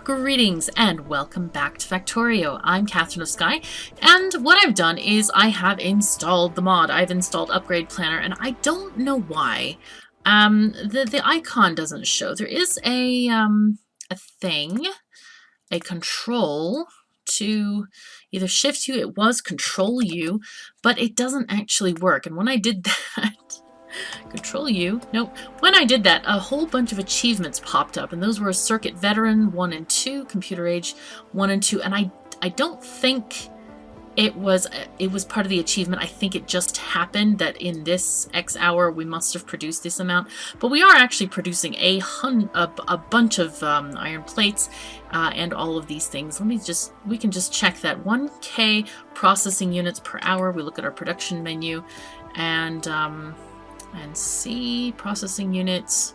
Greetings and welcome back to Factorio. I'm KatherineOfSky, and what I've done is I have installed the mod. I've installed Upgrade Planner, and I don't know why. The icon doesn't show. There is a thing, a control to either shift U, it was control U, but it doesn't actually work. And when I did that, Control U. Nope. When I did that, a whole bunch of achievements popped up, and those were Circuit Veteran 1 and 2, Computer Age 1 and 2, and I don't think it was part of the achievement. I think it just happened that in this X hour we must have produced this amount, but we are actually producing a bunch of iron plates and all of these things. We can just check that 1K processing units per hour. We look at our production menu and see processing units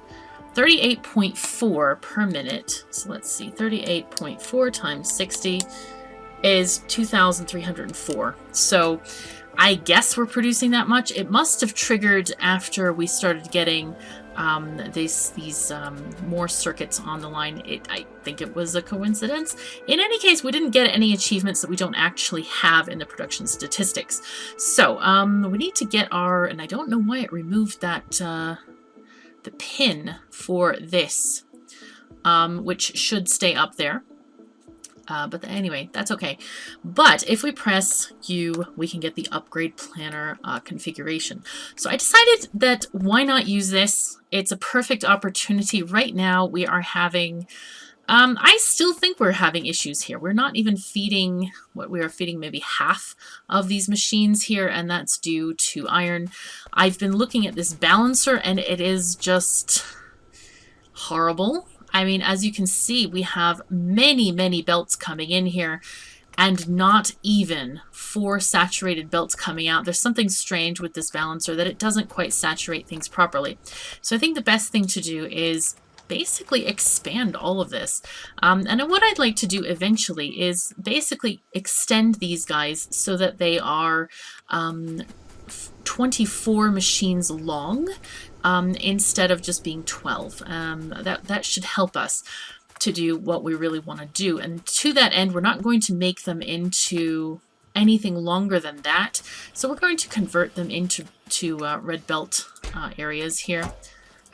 38.4 per minute. So let's see, 38.4 times 60 is 2,304. So I guess we're producing that much. It must have triggered after we started getting these more circuits on the line. I think it was a coincidence. In any case, we didn't get any achievements that we don't actually have in the production statistics. So we need to get our, and I don't know why it removed that the pin for this, which should stay up there. But anyway, that's okay. But if we press U, we can get the Upgrade Planner configuration. So I decided that why not use this? It's a perfect opportunity. Right now we are having, I still think we're having issues here. We're not even feeding what we are feeding, maybe half of these machines here, and that's due to iron. I've been looking at this balancer and it is just horrible. I mean, as you can see, we have many belts coming in here and not even 4 saturated belts coming out. There's something strange with this balancer that it doesn't quite saturate things properly. So I think the best thing to do is basically expand all of this. And what I'd like to do eventually is basically extend these guys so that they are 24 machines long. Instead of just being 12. That should help us to do what we really want to do. And to that end, we're not going to make them into anything longer than that. So we're going to convert them into red belt areas here.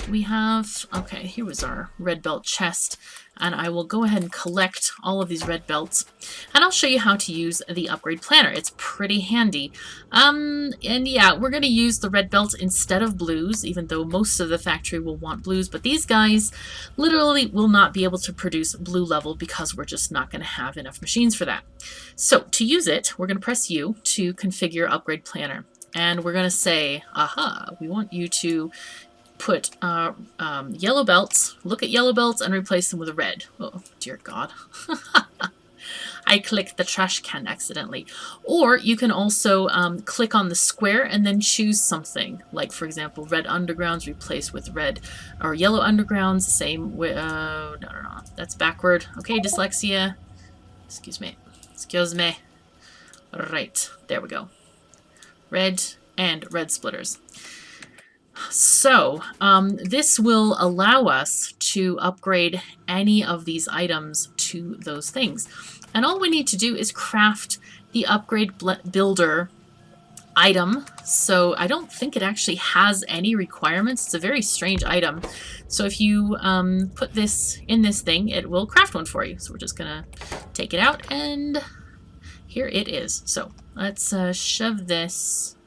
We have, okay, here was our red belt chest. And I will go ahead and collect all of these red belts. And I'll show you how to use the Upgrade Planner. It's pretty handy. And yeah, we're going to use the red belts instead of blues, even though most of the factory will want blues. But these guys literally will not be able to produce blue level because we're just not going to have enough machines for that. So to use it, we're going to press U to configure Upgrade Planner. And we're going to say, aha, we want you to put yellow belts, look at yellow belts and replace them with a red. Oh, dear God. I clicked the trash can accidentally. Or you can also click on the square and then choose something. Like, for example, red undergrounds replaced with red or yellow undergrounds. Same with, no, that's backward. Okay, dyslexia. Excuse me. Excuse me. Right, there we go. Red and red splitters. So this will allow us to upgrade any of these items to those things. And all we need to do is craft the upgrade builder item. So I don't think it actually has any requirements. It's a very strange item. So if you put this in this thing, it will craft one for you. So we're just going to take it out and here it is. So let's shove this.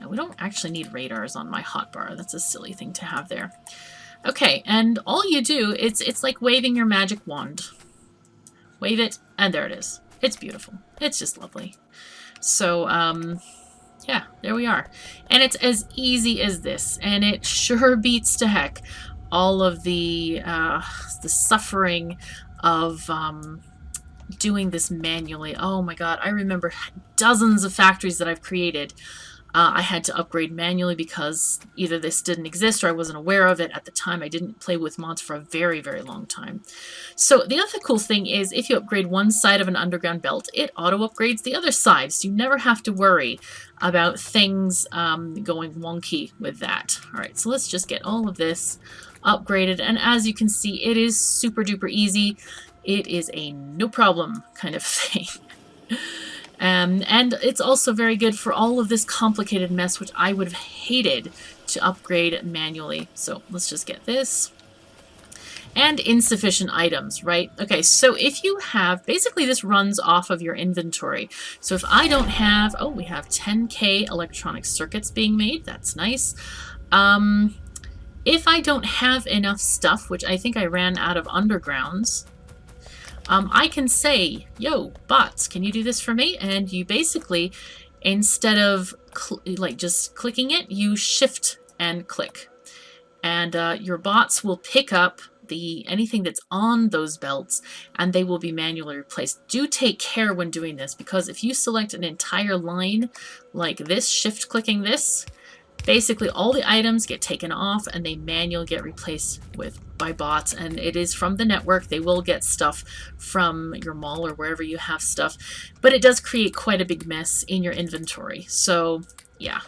We don't actually need radars on my hotbar. That's a silly thing to have there. Okay, and all you do, it's like waving your magic wand. Wave it, and there it is. It's beautiful. It's just lovely. So, yeah, there we are. And it's as easy as this, and it sure beats to heck all of the suffering of doing this manually. Oh my God, I remember dozens of factories that I've created. I had to upgrade manually because either this didn't exist or I wasn't aware of it at the time. I didn't play with mods for a very long time. So the other cool thing is if you upgrade one side of an underground belt, it auto-upgrades the other side. So you never have to worry about things going wonky with that. All right, so let's just get all of this upgraded. And as you can see, it is super duper easy. It is a no problem kind of thing. And it's also very good for all of this complicated mess, which I would have hated to upgrade manually. So let's just get this. And insufficient items, right? Okay, so if you have, basically this runs off of your inventory. So if I don't have, oh, we have 10K electronic circuits being made. That's nice. If I don't have enough stuff, which I think I ran out of undergrounds, I can say, yo, bots, can you do this for me? And you basically, instead of like just clicking it, you shift and click. And your bots will pick up anything that's on those belts, and they will be manually replaced. Do take care when doing this, because if you select an entire line like this, shift clicking this, basically all the items get taken off and they manually get replaced by bots. And it is from the network. They will get stuff from your mall or wherever you have stuff, but it does create quite a big mess in your inventory. So yeah,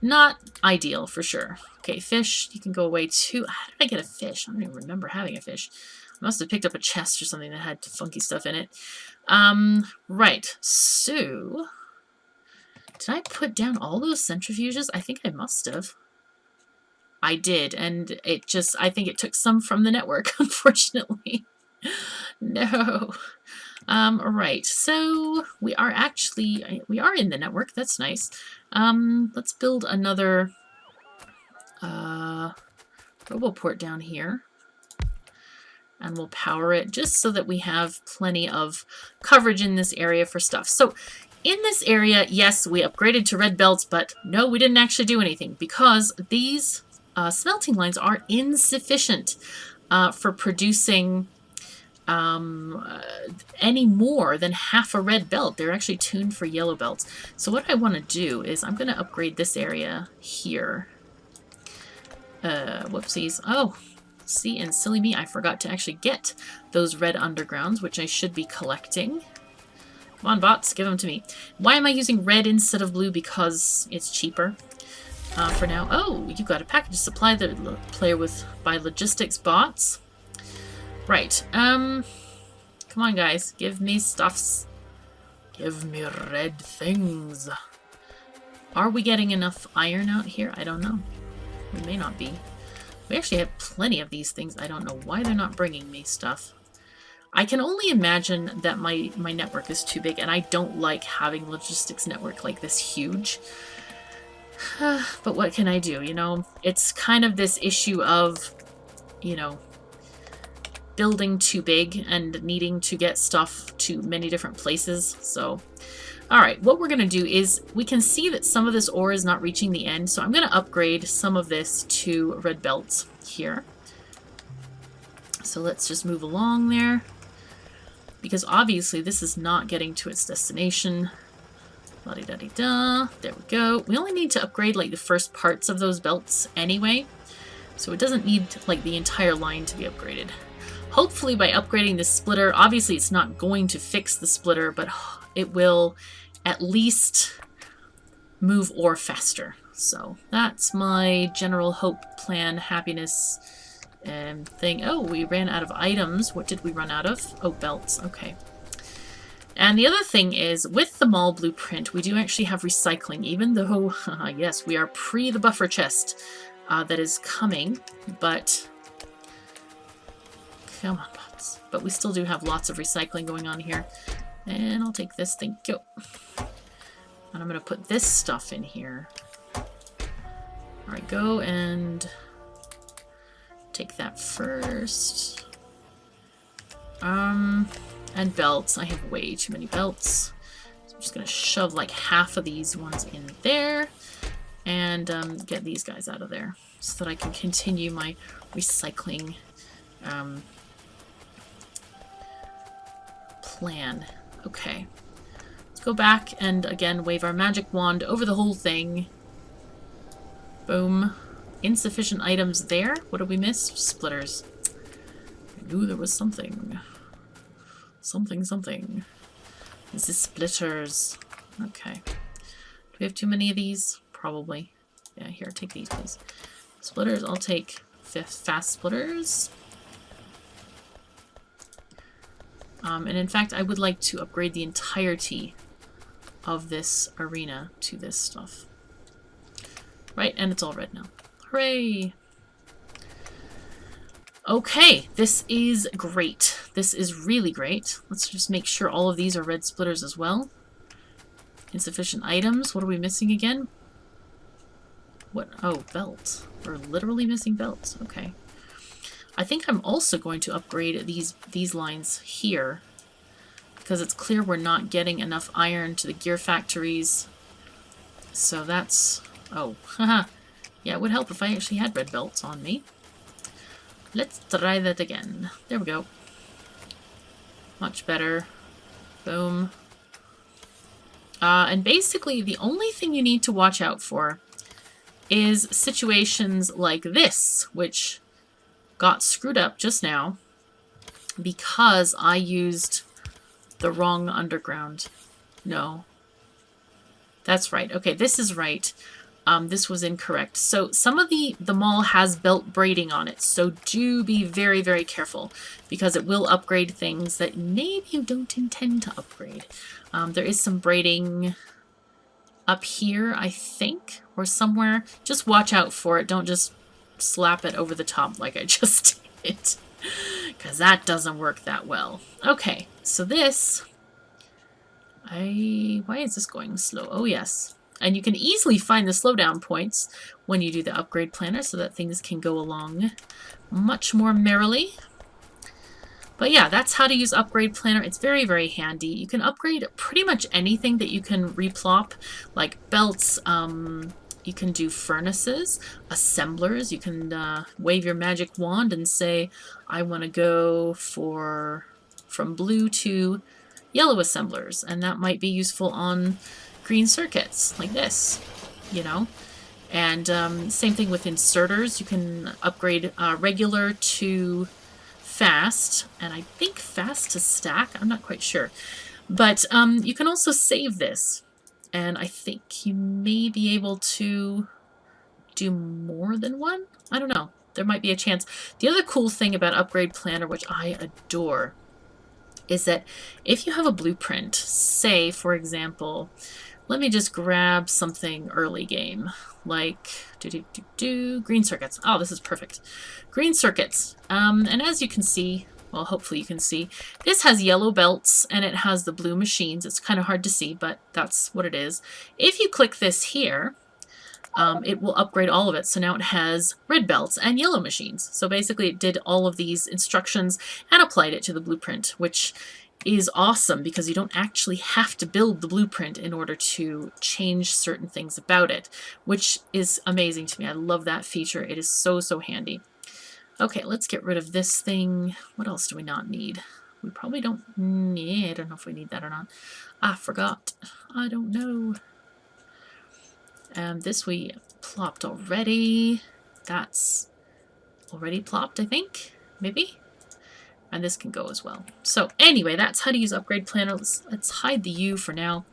not ideal for sure. Okay, fish, you can go away too. How did I get a fish? I don't even remember having a fish. I must have picked up a chest or something that had funky stuff in it. Right, so did I put down all those centrifuges? I think I must have. I did, and it just, I think it took some from the network, unfortunately. No. Right, so we are in the network. That's nice. Let's build another RoboPort down here, and we'll power it just so that we have plenty of coverage in this area for stuff. So in this area, yes, we upgraded to red belts, but no, we didn't actually do anything because these smelting lines are insufficient for producing any more than half a red belt. They're actually tuned for yellow belts. So what I want to do is I'm going to upgrade this area here. Whoopsies. Oh, see, and silly me, I forgot to actually get those red undergrounds, which I should be collecting. Come on, bots, give them to me. Why am I using red instead of blue? Because it's cheaper for now. Oh, you got a package supply the player with by logistics bots. Right. Come on, guys, give me stuffs. Give me red things. Are we getting enough iron out here? I don't know. We may not be. We actually have plenty of these things. I don't know why they're not bringing me stuff. I can only imagine that my network is too big, and I don't like having logistics network like this huge. But what can I do? You know, it's kind of this issue of, you know, building too big and needing to get stuff to many different places. So alright, what we're going to do is we can see that some of this ore is not reaching the end, so I'm going to upgrade some of this to red belts here. So let's just move along there, because obviously this is not getting to its destination. La-di-da-di-da. There we go. We only need to upgrade like the first parts of those belts anyway, so it doesn't need like the entire line to be upgraded. Hopefully by upgrading this splitter, obviously it's not going to fix the splitter, but it will at least move ore faster. So that's my general hope, plan, happiness thing. Oh, we ran out of items. What did we run out of? Oh, belts. Okay. And the other thing is, with the mall blueprint, we do actually have recycling, even though, yes, we are pre the buffer chest that is coming, but come on, bots. But we still do have lots of recycling going on here. And I'll take this, thank you. And I'm going to put this stuff in here. Alright, go and take that first. And belts. I have way too many belts. So I'm just going to shove like half of these ones in there. And get these guys out of there so that I can continue my recycling plan. Okay. Let's go back and again wave our magic wand over the whole thing. Boom. Insufficient items there. What did we miss? Splitters. I knew there was something. Something. This is splitters. Okay. Do we have too many of these? Probably. Yeah, here, take these, please. Splitters, I'll take fast splitters. And in fact, I would like to upgrade the entirety of this arena to this stuff. Right, and it's all red now. Hooray! Okay, this is great. This is really great. Let's just make sure all of these are red splitters as well. Insufficient items. What are we missing again? What? Oh, belts. We're literally missing belts. Okay. I think I'm also going to upgrade these lines here, because it's clear we're not getting enough iron to the gear factories. So that's... Oh, haha. Yeah, it would help if I actually had red belts on me. Let's try that again. There we go. Much better. Boom. And basically, the only thing you need to watch out for is situations like this, which got screwed up just now because I used the wrong underground. No. That's right. Okay, this is right. This was incorrect. So some of the mall has belt braiding on it, so do be very, very careful because it will upgrade things that maybe you don't intend to upgrade. There is some braiding up here, I think, or somewhere. Just watch out for it. Don't just slap it over the top like I just did, because that doesn't work that well. Okay, so this... Why is this going slow? Oh, yes. And you can easily find the slowdown points when you do the upgrade planner so that things can go along much more merrily. But yeah, that's how to use upgrade planner. It's very, very handy. You can upgrade pretty much anything that you can replop, like belts. You can do furnaces, assemblers. You can wave your magic wand and say, I want to go from blue to yellow assemblers. And that might be useful on green circuits like this, you know. And same thing with inserters. You can upgrade regular to fast, and I think fast to stack. I'm not quite sure. But you can also save this, and I think you may be able to do more than one. I don't know. There might be a chance. The other cool thing about Upgrade Planner, which I adore, is that if you have a blueprint, say, for example, let me just grab something early game, like green circuits. Oh, this is perfect. Green circuits. And as you can see, well, hopefully you can see, this has yellow belts and it has the blue machines. It's kind of hard to see, but that's what it is. If you click this here, it will upgrade all of it. So now it has red belts and yellow machines. So basically it did all of these instructions and applied it to the blueprint, which is awesome because you don't actually have to build the blueprint in order to change certain things about it, which is amazing to me. I love that feature. It is so, so handy. Okay, let's get rid of this thing. What else do we not need? We probably don't need... I don't know if we need that or not. I forgot. I don't know. This we plopped already. That's already plopped, I think. Maybe? And this can go as well. So anyway, that's how to use Upgrade Planner. Let's hide the U for now.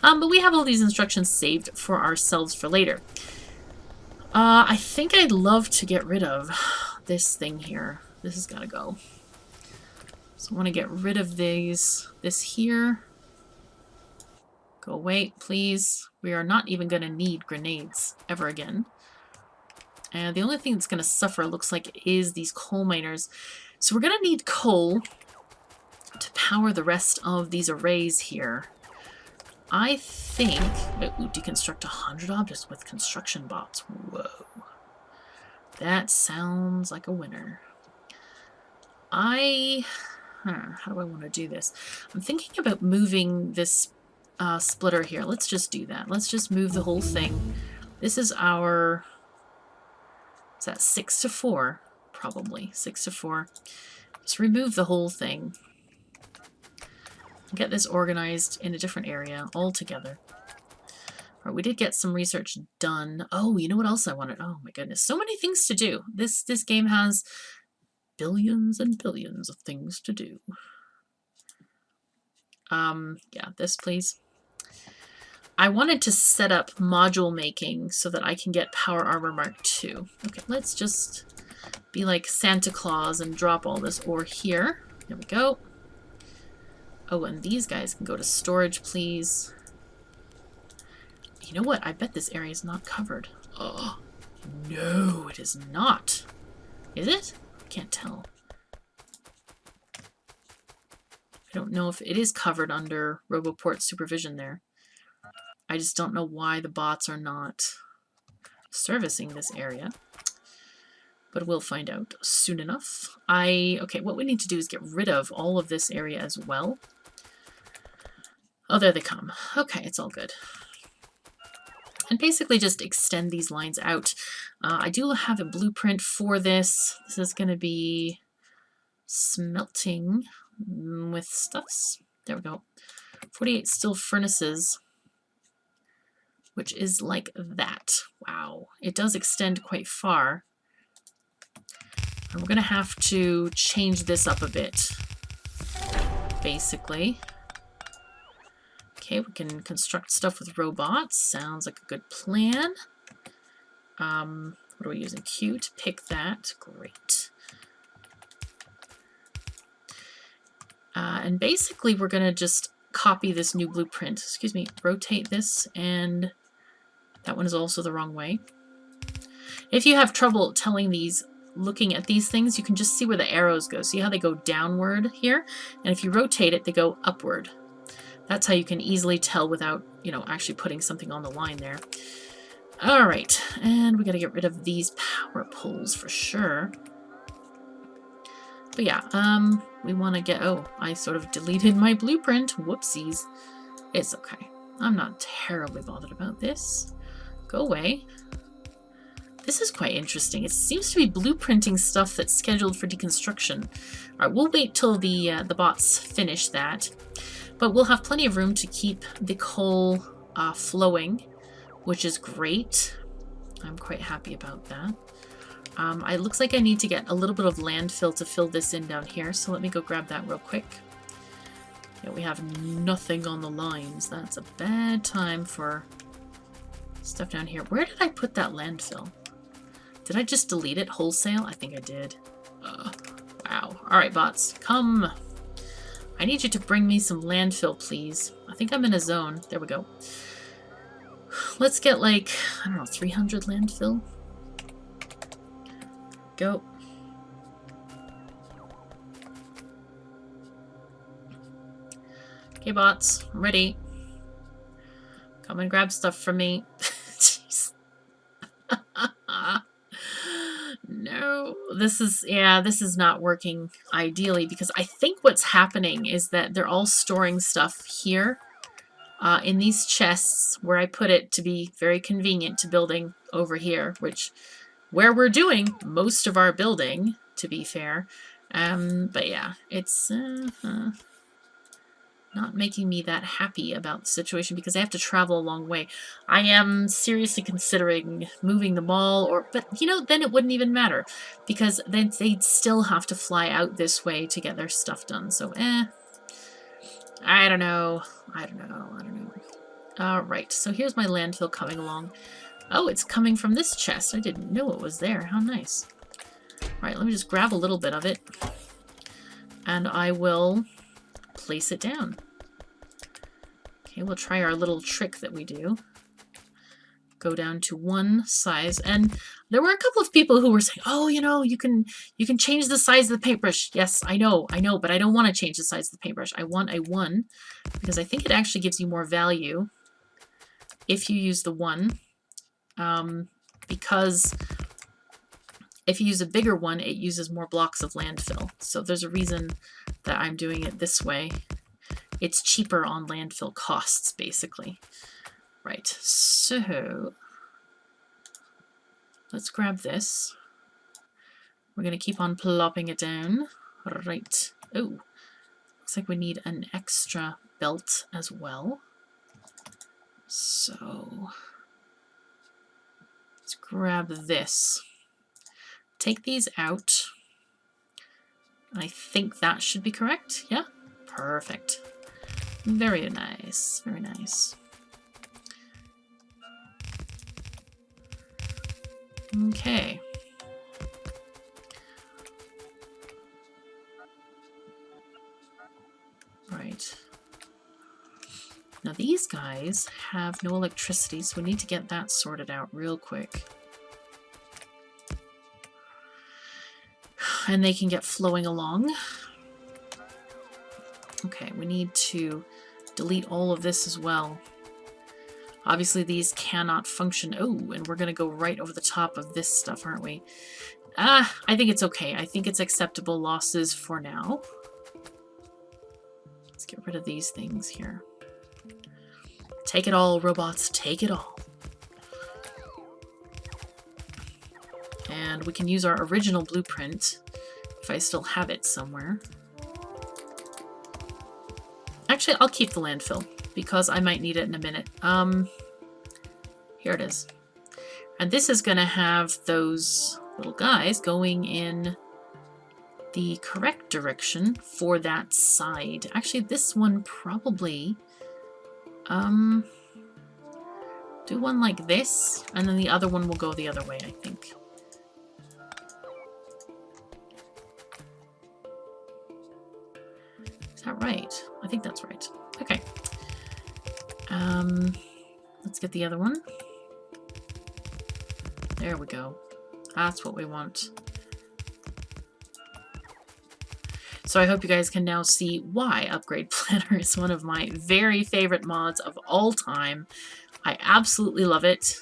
But we have all these instructions saved for ourselves for later. I think I'd love to get rid of this thing here. This has got to go. So I want to get rid of this here. Go away, please. We are not even going to need grenades ever again. And the only thing that's going to suffer, looks like, is these coal miners. So we're going to need coal to power the rest of these arrays here. I think... Ooh, deconstruct 100 objects with construction bots. Whoa. That sounds like a winner. How do I want to do this? I'm thinking about moving this splitter here. Let's just do that. Let's just move the whole thing. This is our... Is that 6 to 4? Probably 6 to 4. Just remove the whole thing. Get this organized in a different area altogether. Right, we did get some research done. Oh, you know what else I wanted? Oh my goodness, so many things to do. This game has billions and billions of things to do. Yeah, this please. I wanted to set up module making so that I can get Power Armor Mark II. Okay, let's just be like Santa Claus and drop all this ore here. There we go. Oh, and these guys can go to storage, please. You know what? I bet this area is not covered. Oh, no, it is not. Is it? I can't tell. I don't know if it is covered under Roboport supervision there. I just don't know why the bots are not servicing this area. But we'll find out soon enough. Okay, what we need to do is get rid of all of this area as well. Oh, there they come. Okay, it's all good. And basically just extend these lines out. I do have a blueprint for this. This is going to be smelting with stuffs. There we go. 48 steel furnaces, which is like that. Wow. It does extend quite far. And we're going to have to change this up a bit, basically. Okay, we can construct stuff with robots. Sounds like a good plan. What are we using? Q to pick that. Great. And basically, we're going to just copy this new blueprint. Excuse me, rotate this, and that one is also the wrong way. If you have trouble telling these, looking at these things, you can just see where the arrows go. See how they go downward here? And if you rotate it, they go upward. That's how you can easily tell without, you know, actually putting something on the line there. All right, and we got to get rid of these power poles for sure. But yeah, we want to get... Oh, I sort of deleted my blueprint. Whoopsies. It's okay. I'm not terribly bothered about this. Go away. This is quite interesting. It seems to be blueprinting stuff that's scheduled for deconstruction. All right, we'll wait till the bots finish that. But we'll have plenty of room to keep the coal flowing, which is great. I'm quite happy about that. It looks like I need to get a little bit of landfill to fill this in down here, so let me go grab that real quick. Yeah, we have nothing on the lines. That's a bad time for stuff down here. Where did I put that landfill? Did I just delete it wholesale? I think I did. Wow. Alright, bots. Come. I need you to bring me some landfill, please. I think I'm in a zone. There we go. Let's get like, I don't know, 300 landfill. Go. Okay, bots. I'm ready. Come and grab stuff from me. Jeez. No, this is not working ideally because I think what's happening is that they're all storing stuff here in these chests where I put it to be very convenient to building over here, which where we're doing most of our building, to be fair. But yeah, it's not making me that happy about the situation because I have to travel a long way. I am seriously considering moving the mall, but you know, then it wouldn't even matter because then they'd still have to fly out this way to get their stuff done. So, I don't know. All right, so here's my landfill coming along. Oh, it's coming from this chest. I didn't know it was there. How nice. All right, let me just grab a little bit of it and I will place it down. Okay, we'll try our little trick that we do. Go down to one size, and there were a couple of people who were saying, "Oh, you know, you can change the size of the paintbrush." Yes, I know, but I don't want to change the size of the paintbrush. I want a 1 because I think it actually gives you more value if you use the 1. Because if you use a bigger one, it uses more blocks of landfill. So there's a reason that I'm doing it this way. It's cheaper on landfill costs, basically. Right, so let's grab this. We're going to keep on plopping it down. Right. Oh, looks like we need an extra belt as well. So let's grab this. Take these out. I think that should be correct. Yeah, perfect. Very nice, very nice. Okay. Right. Now these guys have no electricity, so we need to get that sorted out real quick. And they can get flowing along. Okay, we need to delete all of this as well. Obviously these cannot function. Oh, and we're going to go right over the top of this stuff, aren't we? I think it's okay. I think it's acceptable losses for now. Let's get rid of these things here. Take it all, robots. Take it all. And we can use our original blueprint if I still have it somewhere. Actually, I'll keep the landfill because I might need it in a minute. Here it is. And this is going to have those little guys going in the correct direction for that side. Actually, this one probably... do one like this, and then the other one will go the other way, I think. Is that right? I think that's right. Okay. Let's get the other one. There we go. That's what we want. So I hope you guys can now see why Upgrade Planner is one of my very favorite mods of all time. I absolutely love it.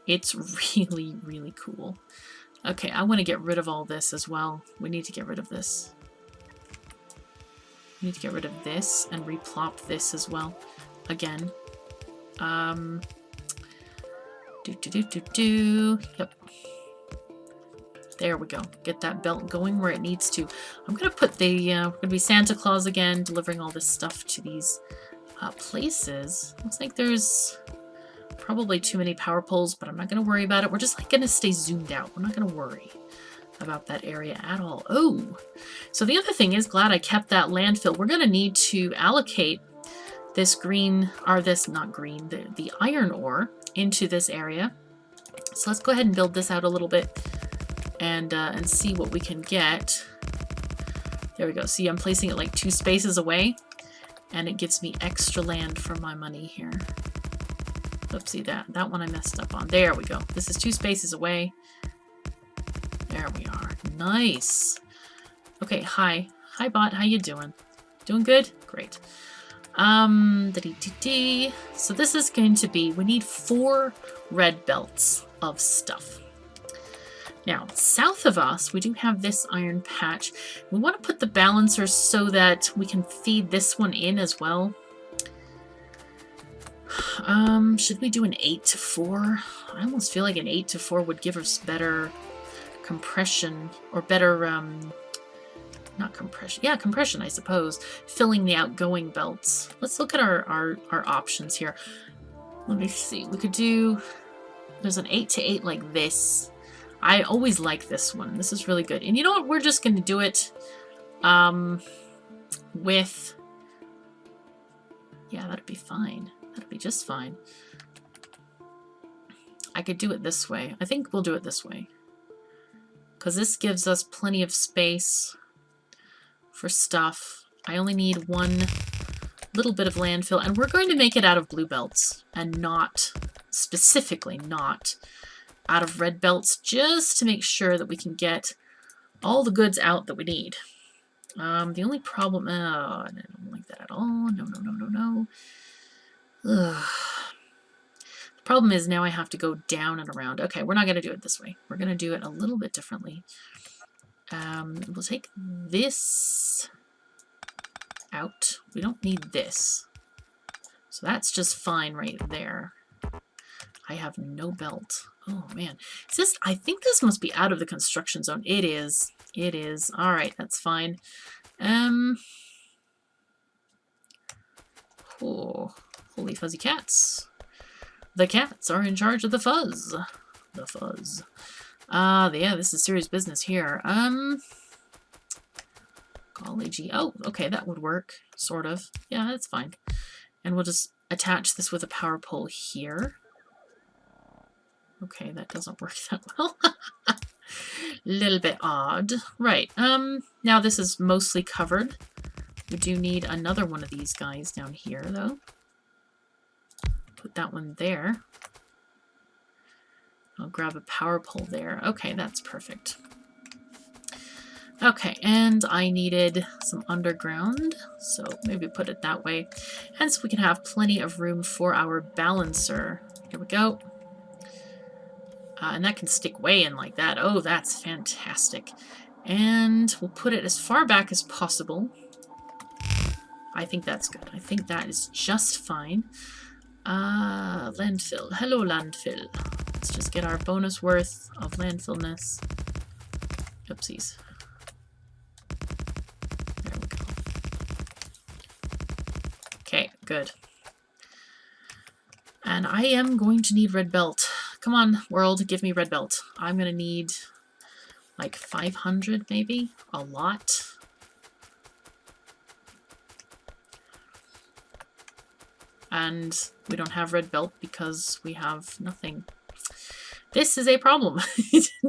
It's really, really cool. Okay, I want to get rid of all this as well. We need to get rid of this. We need to get rid of this and replop this as well. Again. Yep. There we go. Get that belt going where it needs to. I'm going to put the, we're going to be Santa Claus again, delivering all this stuff to these places. Looks like there's probably too many power poles, but I'm not going to worry about it. We're just like going to stay zoomed out. We're not going to worry about that area at all. Oh, so the other thing is, glad I kept that landfill. We're going to need to allocate this green, or this, not green, the iron ore into this area. So let's go ahead and build this out a little bit and see what we can get. There we go. See, I'm placing it like 2 spaces away, and it gives me extra land for my money here. Oopsie, that one I messed up on. There we go. This is 2 spaces away. There we are. Nice. Okay, hi. Hi, bot. How you doing? Doing good? Great. So this is going to be, we need 4 red belts of stuff. Now, south of us, we do have this iron patch. We want to put the balancers so that we can feed this one in as well. Should we do an 8 to 4? I almost feel like an 8 to 4 would give us better compression, or better, not compression, yeah, compression, I suppose, filling the outgoing belts. Let's look at our options here. Let me see, we could do, there's an 8 to 8 like this. I always like this one. This is really good. And you know what? We're just going to do it with... Yeah, that'd be fine. That'd be just fine. I could do it this way. I think we'll do it this way. Because this gives us plenty of space for stuff. I only need 1 little bit of landfill. And we're going to make it out of blue belts. And not, specifically not... out of red belts, just to make sure that we can get all the goods out that we need. The only problem... I don't like that at all. No, no, no, no, no. Ugh. The problem is now I have to go down and around. Okay, we're not going to do it this way. We're going to do it a little bit differently. We'll take this out. We don't need this. So that's just fine right there. I have no belt. Oh man, is this? I think this must be out of the construction zone. It is. It is. All right, that's fine. Oh, holy fuzzy cats! The cats are in charge of the fuzz. The fuzz. Yeah, this is serious business here. Golly gee. Oh, okay, that would work. Sort of. Yeah, that's fine. And we'll just attach this with a power pole here. Okay, that doesn't work that well. Little bit odd. Right. Now this is mostly covered We do need another one of these guys down here, though. Put that one there. I'll grab a power pole there. Okay, that's perfect. Okay, and I needed some underground, so maybe put it that way. And so we can have plenty of room for our balancer. Here we go. And that can stick way in like that. Oh, that's fantastic. And we'll put it as far back as possible. I think that's good. I think that is just fine. Landfill. Hello, landfill. Let's just get our bonus worth of landfillness. Oopsies. There we go. Okay, good. And I am going to need red belt. Come on, world, give me red belt. I'm going to need like 500 maybe? A lot. And we don't have red belt because we have nothing. This is a problem.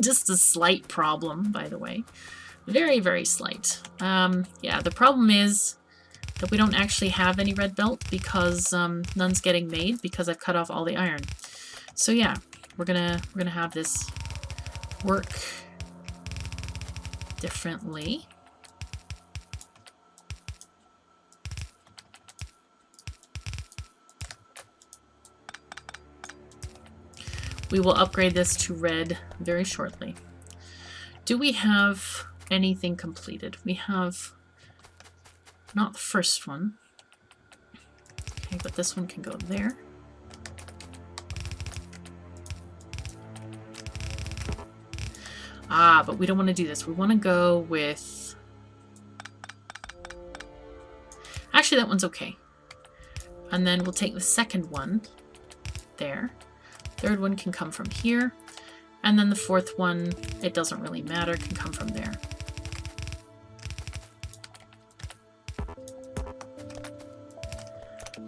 Just a slight problem, by the way. Very, very slight. Yeah, the problem is that we don't actually have any red belt because none's getting made because I've cut off all the iron. So yeah, we're gonna have this work differently. We will upgrade this to red very shortly. Do we have anything completed? We have not the first one. Okay, but this one can go there. Ah, but we don't want to do this. We want to go with... Actually, that one's okay. And then we'll take the second one there. Third one can come from here. And then the fourth one, it doesn't really matter, can come from there.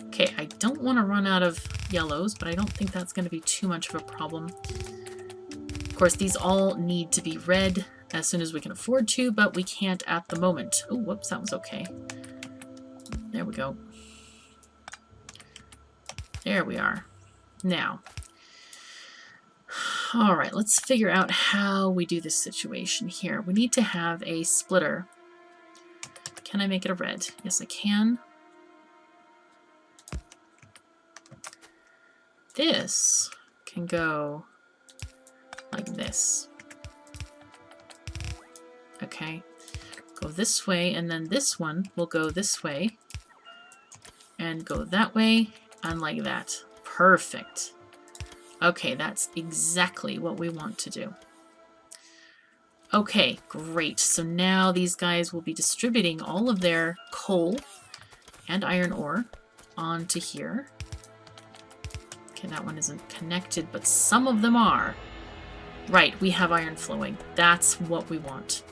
Okay, I don't want to run out of yellows, but I don't think that's going to be too much of a problem. Of course, these all need to be red as soon as we can afford to, but we can't at the moment. Oh, whoops, that was okay. There we go. There we are. Now, all right, let's figure out how we do this situation here. We need to have a splitter. Can I make it a red? Yes, I can. This can go like this. Okay, go this way, and then this one will go this way and go that way and like that. Perfect. Okay, that's exactly what we want to do. Okay, great. So now these guys will be distributing all of their coal and iron ore onto here. Okay, that one isn't connected, but some of them are. Right, we have iron flowing. That's what we want.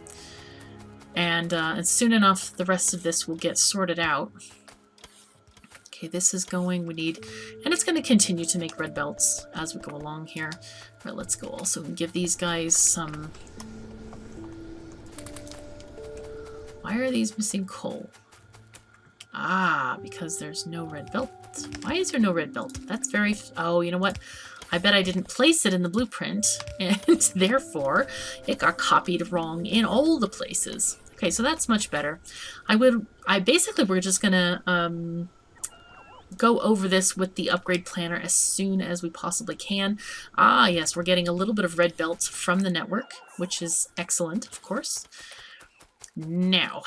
And soon enough, the rest of this will get sorted out. Okay, this is going, we need, and it's going to continue to make red belts as we go along here. All right, let's go also and give these guys some... Why are these missing coal? Ah, because there's no red belt. Why is there no red belt? That's very... Oh, you know what? I bet I didn't place it in the blueprint, and therefore it got copied wrong in all the places. Okay, so that's much better. Basically, we're just gonna go over this with the upgrade planner as soon as we possibly can. Ah, yes, we're getting a little bit of red belt from the network, which is excellent, of course. Now,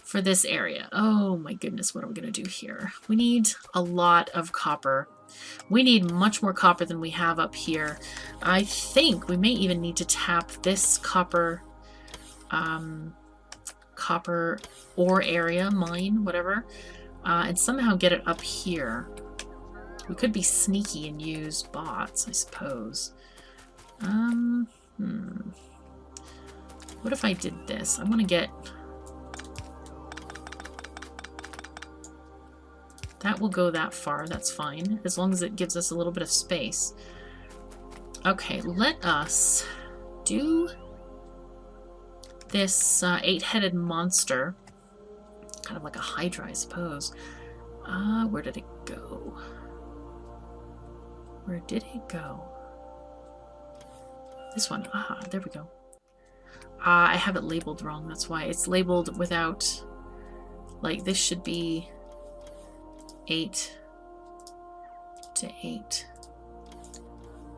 for this area, oh my goodness, what are we gonna do here? We need a lot of copper. We need much more copper than we have up here. I think we may even need to tap this copper ore area, mine, whatever, and somehow get it up here. We could be sneaky and use bots, I suppose. What if I did this? I want to get... That will go that far, that's fine, as long as it gives us a little bit of space. Okay, let us do this 8-headed monster Kind of like a hydra, I suppose. Where did it go? Where did it go? This one. Ah, there we go. I have it labeled wrong. That's why. It's labeled without... Like, this should be 8 to 8.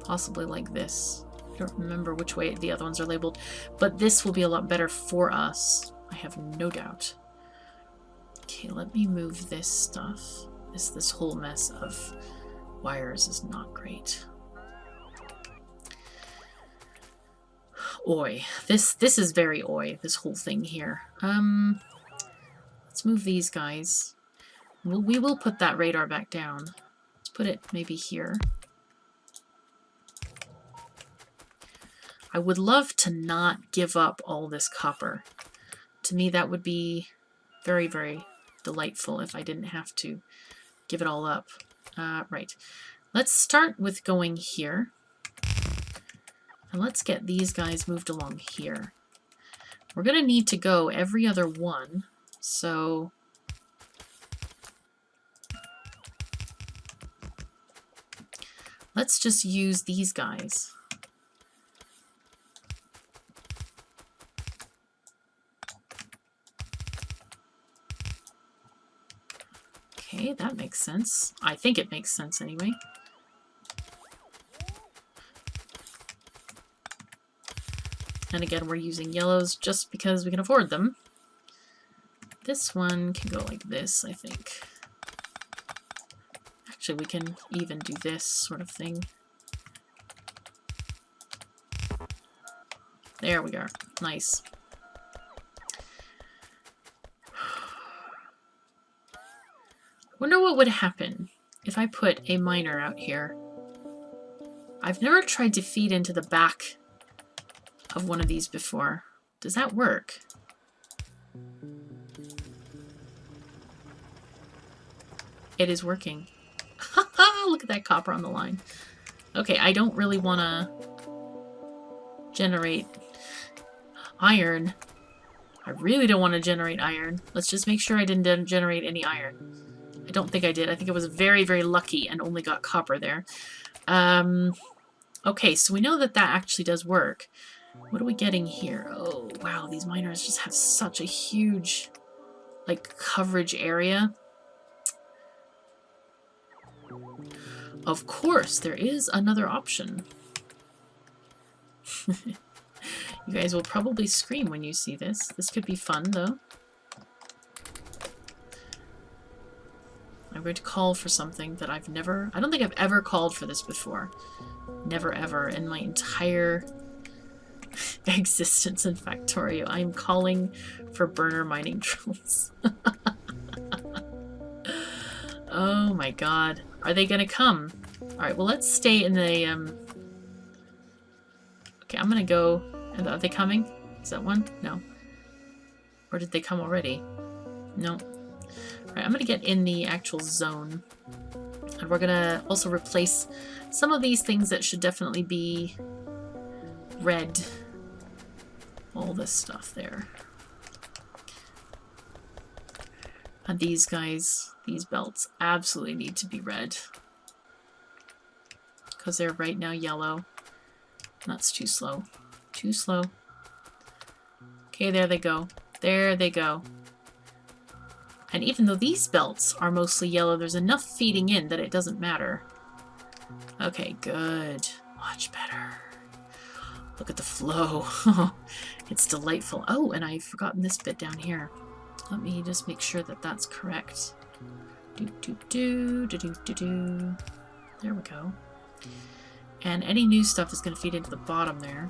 Possibly like this. I don't remember which way the other ones are labeled. But this will be a lot better for us. I have no doubt. Okay, let me move this stuff. This whole mess of wires is not great. Oi. This is very oi, this whole thing here. Let's move these guys. We will put that radar back down. Let's put it maybe here. I would love to not give up all this copper. To me, that would be very, very delightful if I didn't have to give it all up. Right. Let's start with going here. And let's get these guys moved along here. We're going to need to go every other one. So... let's just use these guys. Okay, that makes sense. I think it makes sense anyway. And again, we're using yellows just because we can afford them. This one can go like this, I think. Actually, we can even do this sort of thing. There we go. Nice. Wonder what would happen if I put a miner out here. I've never tried to feed into the back of one of these before. Does that work? It is working. Look at that copper on the line. Okay, I don't really want to generate iron. I really don't want to generate iron. Let's just make sure I didn't generate any iron. I don't think I did. I think I was very, very lucky and only got copper there. Okay, so we know that that actually does work. What are we getting here? Oh, wow, these miners just have such a huge, like, coverage area. Of course, there is another option. You guys will probably scream when you see this. This could be fun, though. I'm going to call for something that I've never... I don't think I've ever called for this before. Never ever in my entire existence in Factorio. I'm calling for burner mining drills. Oh my god. Are they gonna come? Alright, well let's stay in the... Okay, I'm gonna go... Are they coming? Is that one? No. Or did they come already? No. Alright, I'm gonna get in the actual zone. And we're gonna also replace some of these things that should definitely be red. All this stuff there. And these guys, these belts, absolutely need to be red. Because they're right now yellow. That's too slow. Too slow. Okay, there they go. There they go. And even though these belts are mostly yellow, there's enough feeding in that it doesn't matter. Okay, good. Much better. Look at the flow. It's delightful. Oh, and I've forgotten this bit down here. Let me just make sure that that's correct. Do-do-do, There we go. And any new stuff is going to feed into the bottom there.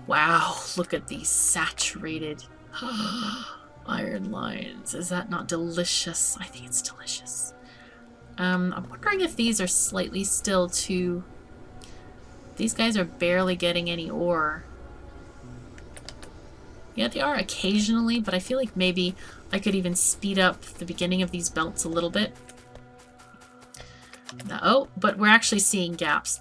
Wow, look at these saturated iron lines. Is that not delicious? I think it's delicious. I'm wondering if these are slightly still too... These guys are barely getting any ore. Yeah, they are occasionally, but I feel like maybe I could even speed up the beginning of these belts a little bit. Oh, but we're actually seeing gaps.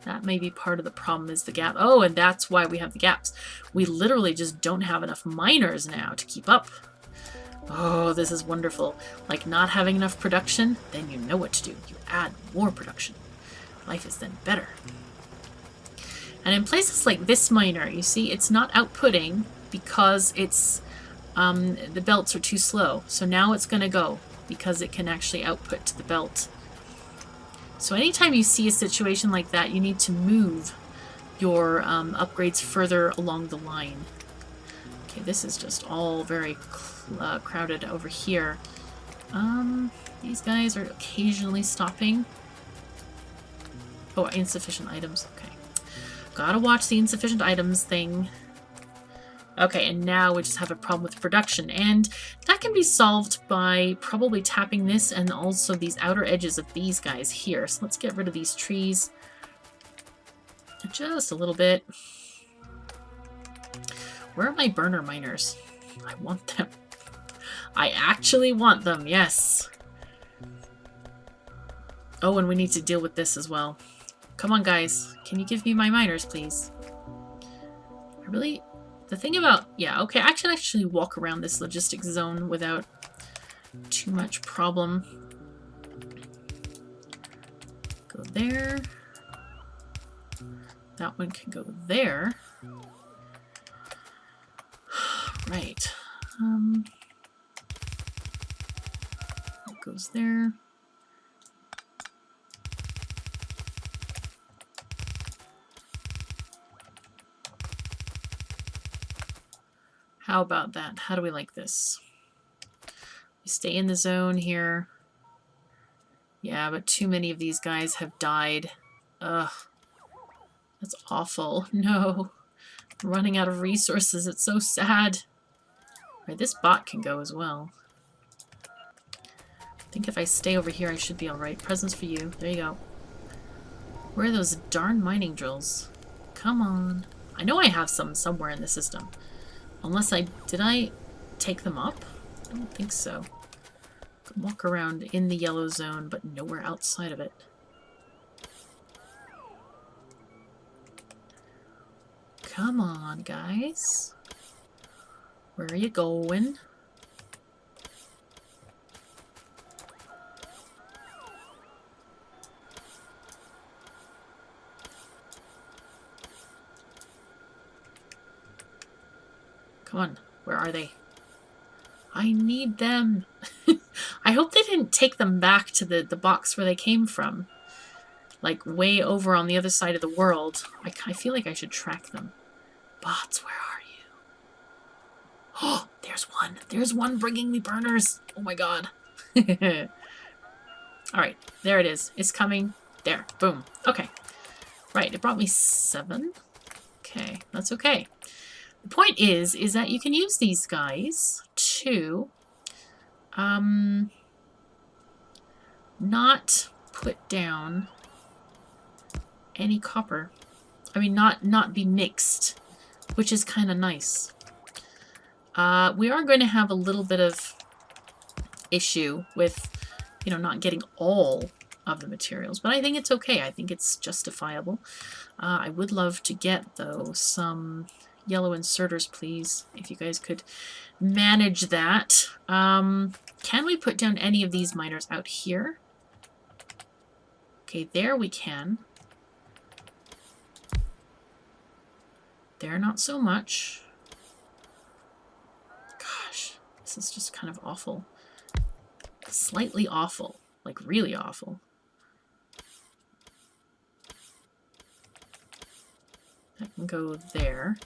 That may be part of the problem is the gap. Oh, and that's why we have the gaps. We literally just don't have enough miners now to keep up. Oh, this is wonderful. Like not having enough production, then you know what to do. You add more production. Life is then better. And in places like this miner, you see, it's not outputting because it's the belts are too slow. So now it's going to go because it can actually output to the belt. So anytime you see a situation like that, you need to move your upgrades further along the line. Okay, this is just all very crowded over here. These guys are occasionally stopping. Oh, insufficient items. Okay. Gotta watch the insufficient items thing. Okay, and now we just have a problem with production. And that can be solved by probably tapping this and also these outer edges of these guys here. So let's get rid of these trees. Just a little bit. Where are my burner miners? I want them. I actually want them, yes. Oh, and we need to deal with this as well. Come on, guys. Can you give me my miners, please? I really... The thing about... Yeah, okay, I can actually walk around this logistics zone without too much problem. Go there. That one can go there. Right. That goes there. How about that? How do we like this? We stay in the zone here. Yeah, but too many of these guys have died. Ugh. That's awful. No. I'm running out of resources. It's so sad. Right, this bot can go as well. I think if I stay over here, I should be alright. Presents for you. There you go. Where are those darn mining drills? Come on. I know I have some somewhere in the system. Unless I... Did I take them up? I don't think so. I can walk around in the yellow zone, but nowhere outside of it. Come on, guys. Where are you going? Come on. Where are they? I need them. I hope they didn't take them back to the box where they came from. Like, way over on the other side of the world. I feel like I should track them. Bots, where are you? Oh, there's one. There's one bringing me burners. Oh my god. Alright, there it is. It's coming. There. Boom. Okay. Right, it brought me 7. Okay, that's okay. The point is that you can use these guys to not put down any copper. I mean, not be mixed, which is kind of nice. We are going to have a little bit of issue with, you know, not getting all of the materials, but I think it's okay. I think it's justifiable. I would love to get, though, some yellow inserters, please, if you guys could manage that. Can we put down any of these miners out here? Okay, there we can. There, not so much. Gosh, this is just kind of awful. Slightly awful. Like, really awful. That can go there.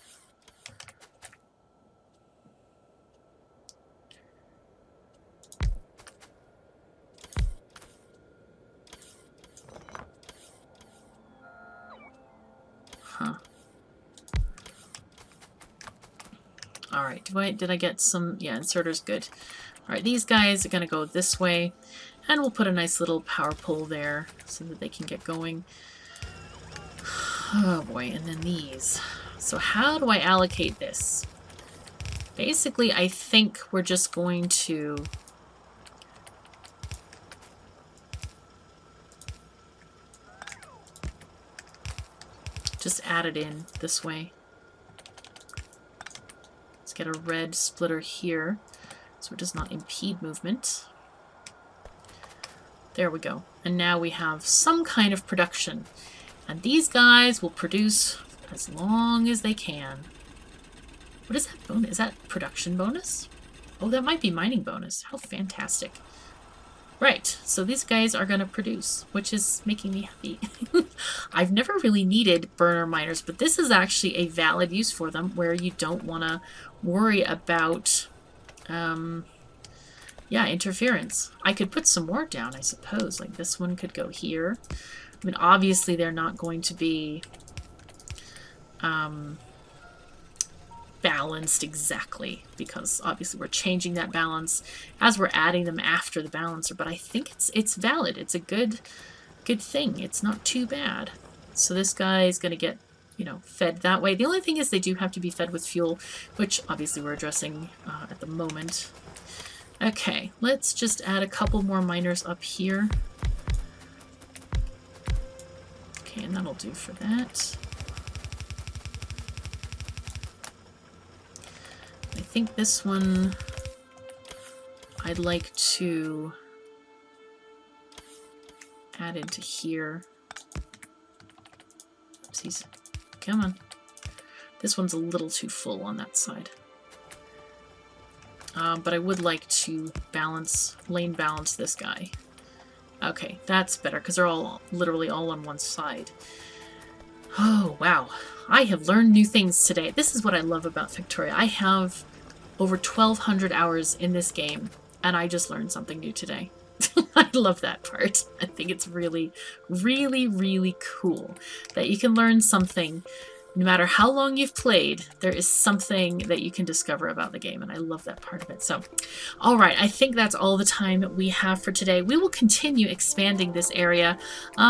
Huh. Alright, did I get some... Yeah, inserters, good. Alright, these guys are going to go this way. And we'll put a nice little power pole there so that they can get going. Oh boy, and then these. So how do I allocate this? Basically, I think we're just going to... just add it in this way. Let's get a red splitter here. so it does not impede movement. There we go. And now we have some kind of production. And these guys will produce as long as they can. What is that bonus? Is that production bonus? Oh, that might be mining bonus. How fantastic. Right, so these guys are going to produce, which is making me happy. I've never really needed burner miners, but this is actually a valid use for them where you don't want to worry about yeah, interference. I could put some more down, I suppose. Like this one could go here. I mean, obviously they're not going to be balanced exactly, because obviously we're changing that balance as we're adding them after the balancer, but I think it's valid. It's a good thing. It's not too bad. So this guy is going to get, you know, fed that way. The only thing is they do have to be fed with fuel, which obviously we're addressing at the moment. Okay, let's just add a couple more miners up here. Okay, and that'll do for that. I think this one I'd like to add into here. Oopsies. Come on. This one's a little too full on that side. But I would like to lane balance this guy. Okay, that's better because they're all literally all on one side. Oh, wow. I have learned new things today. This is what I love about Factorio. I have over 1,200 hours in this game, and I just learned something new today. I love that part. I think it's really, really, really cool that you can learn something. No matter how long you've played, there is something that you can discover about the game, and I love that part of it. So, all right, I think that's all the time we have for today. We will continue expanding this area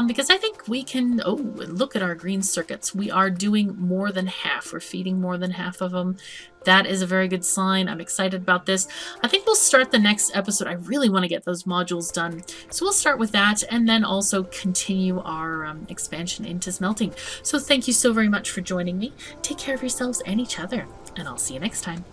because I think we can, oh, look at our green circuits. We are doing more than half. We're feeding more than half of them. That is a very good sign. I'm excited about this. I think we'll start the next episode. I really want to get those modules done. So we'll start with that and then also continue our expansion into smelting. So thank you so very much for joining me. Take care of yourselves and each other, and I'll see you next time.